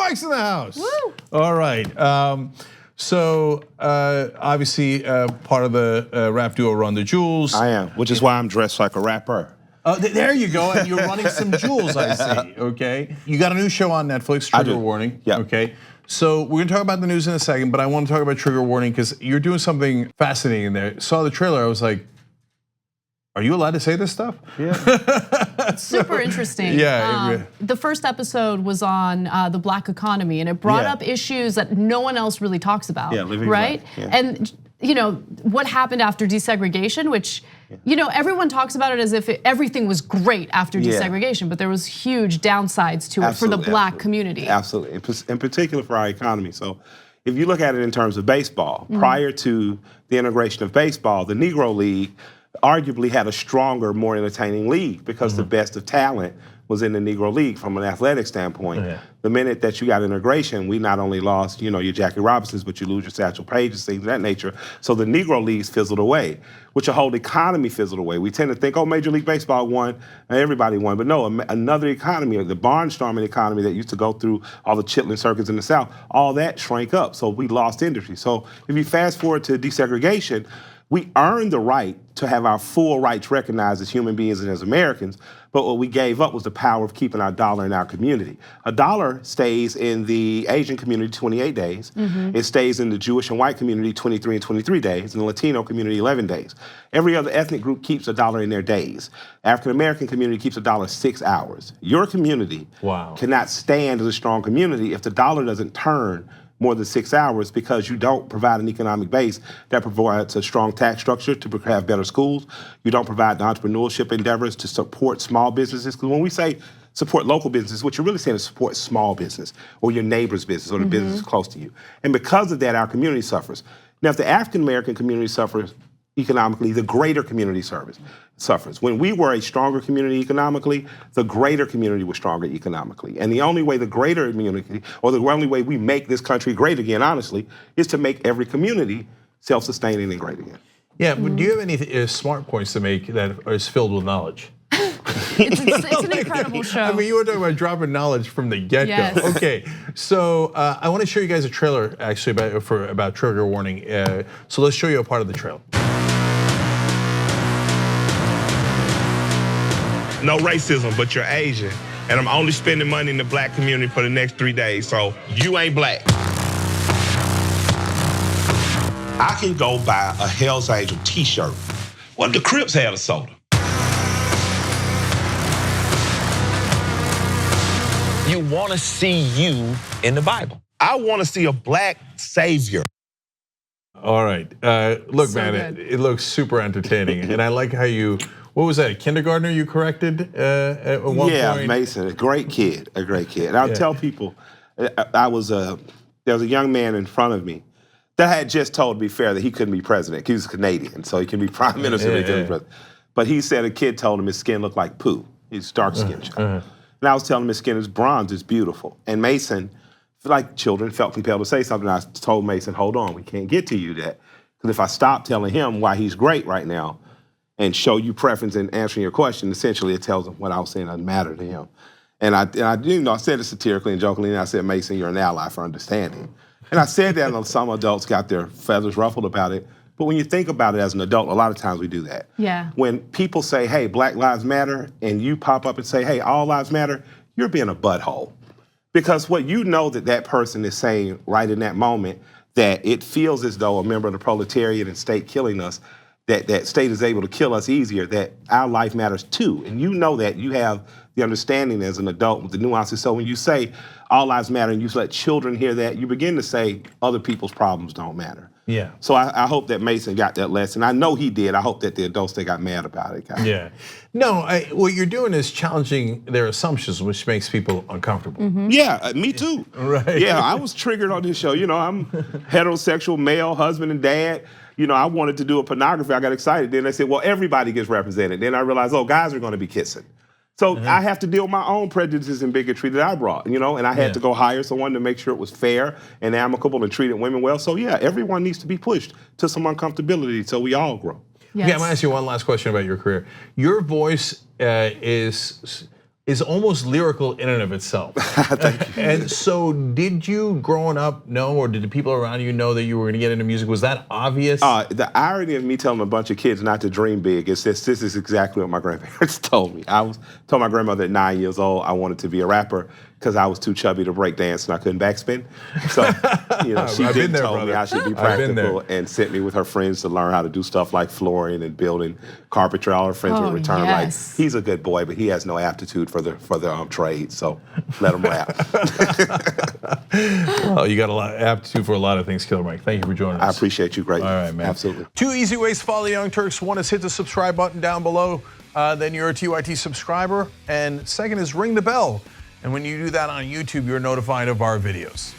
Mike's in the house. Woo. All right. So obviously part of the rap duo Run the Jewels. I am, which is why I'm dressed like a rapper. There you go, and you're running some jewels, I see, okay? You got a new show on Netflix, Trigger Warning, okay? So we're gonna talk about the news in a second, but I wanna talk about Trigger Warning because you're doing something fascinating there. Saw the trailer, I was like, are you allowed to say this stuff? Yeah. Super interesting. Yeah. The first episode was on the Black economy, and it brought up issues that no one else really talks about, right? And what happened after desegregation, which everyone talks about it as if everything was great after desegregation, but there was huge downsides to it for the Black community. Absolutely, in particular for our economy. So if you look at it in terms of baseball, prior to the integration of baseball, the Negro League arguably had a stronger, more entertaining league because the best of talent was in the Negro League from an athletic standpoint. The minute that you got integration, we not only lost, your Jackie Robinsons, but you lose your Satchel Pages, things of that nature. So the Negro Leagues fizzled away, which the whole economy fizzled away. We tend to think, oh, Major League Baseball won, and everybody won. But no, another economy, the barnstorming economy that used to go through all the chitlin circuits in the South, all that shrank up. So we lost industry. So if you fast forward to desegregation, we earned the right to have our full rights recognized as human beings and as Americans, but what we gave up was the power of keeping our dollar in our community. A dollar stays in the Asian community 28 days. It stays in the Jewish and white community 23 and 23 days, and the Latino community 11 days. Every other ethnic group keeps a dollar in their days. African American community keeps a dollar 6 hours. Your community cannot stand as a strong community if the dollar doesn't turn more than 6 hours because you don't provide an economic base that provides a strong tax structure to have better schools. You don't provide the entrepreneurship endeavors to support small businesses. Because when we say support local businesses, what you're really saying is support small business or your neighbor's business or the business close to you. And because of that, our community suffers. Now, if the African American community suffers economically, the greater community suffers. When we were a stronger community economically, the greater community was stronger economically. And the only way the greater community, or the only way we make this country great again, honestly, is to make every community self-sustaining and great again. Yeah, but do you have any smart points to make that is filled with knowledge? It's an incredible show. I mean, you were talking about dropping knowledge from the get-go. Yes. Okay, so I want to show you guys a trailer actually about Trigger Warning. So let's show you a part of the trailer. No racism, but you're Asian. And I'm only spending money in the Black community for the next 3 days, so you ain't Black. I can go buy a Hell's Angel t-shirt. What if the Crips had a soda? You want to see you in the Bible. I want to see a Black savior. All right, look, So man, good. it looks super entertaining, and I like how you. What was that? A kindergartner you corrected at one point? Yeah, Mason, a great kid. And I'll tell people, there was a young man in front of me that had just told, to be fair, that he couldn't be president. He was Canadian, so he can be prime minister, but he couldn't be president. But he said a kid told him his skin looked like poo. He's dark skinned. And I was telling him his skin is bronze, it's beautiful. And Mason, like children, felt compelled to say something. I told Mason, hold on, we can't get to you that. Because if I stop telling him why he's great right now, and show you preference in answering your question, essentially it tells him what I was saying doesn't matter to him. And I said it satirically and jokingly, and I said, Mason, you're an ally for understanding. And I said that, and some adults got their feathers ruffled about it. But when you think about it as an adult, a lot of times we do that. Yeah. When people say, hey, Black lives matter, and you pop up and say, hey, all lives matter, you're being a butthole. Because what you know that person is saying right in that moment, that it feels as though a member of the proletariat and state killing us, that state is able to kill us easier, that our life matters too. And you know that, you have the understanding as an adult with the nuances. So when you say all lives matter and you let children hear that, you begin to say other people's problems don't matter. Yeah. So I hope that Mason got that lesson. I know he did. I hope that the adults that got mad about it got it. Yeah. No, what you're doing is challenging their assumptions, which makes people uncomfortable. Yeah, me too. Right. Yeah, I was triggered on this show. I'm heterosexual, male, husband and dad. I wanted to do a pornography. I got excited. Then they said, well, everybody gets represented. Then I realized, oh, guys are going to be kissing. So I have to deal with my own prejudices and bigotry that I brought, and I had to go hire someone to make sure it was fair and amicable and treated women well. So yeah, everyone needs to be pushed to some uncomfortability so we all grow. Yes. Okay, I'm gonna ask you one last question about your career. Your voice is is almost lyrical in and of itself. Thank you. And so did you growing up know, or did the people around you know that you were gonna get into music? Was that obvious? The irony of me telling a bunch of kids not to dream big is this is exactly what my grandparents told me. I told my grandmother at 9 years old I wanted to be a rapper because I was too chubby to break dance and I couldn't backspin. So, she did tell me I should be practical and sent me with her friends to learn how to do stuff like flooring and building carpentry. All her friends would return like, he's a good boy, but he has no aptitude for the trade. So let him rap. Well, you got a lot of aptitude for a lot of things, Killer Mike. Thank you for joining us. I appreciate you greatly. All right, man. Absolutely. 2 easy ways to follow the Young Turks. One is hit the subscribe button down below. Then you're a TYT subscriber. And second is ring the bell. And when you do that on YouTube, you're notified of our videos.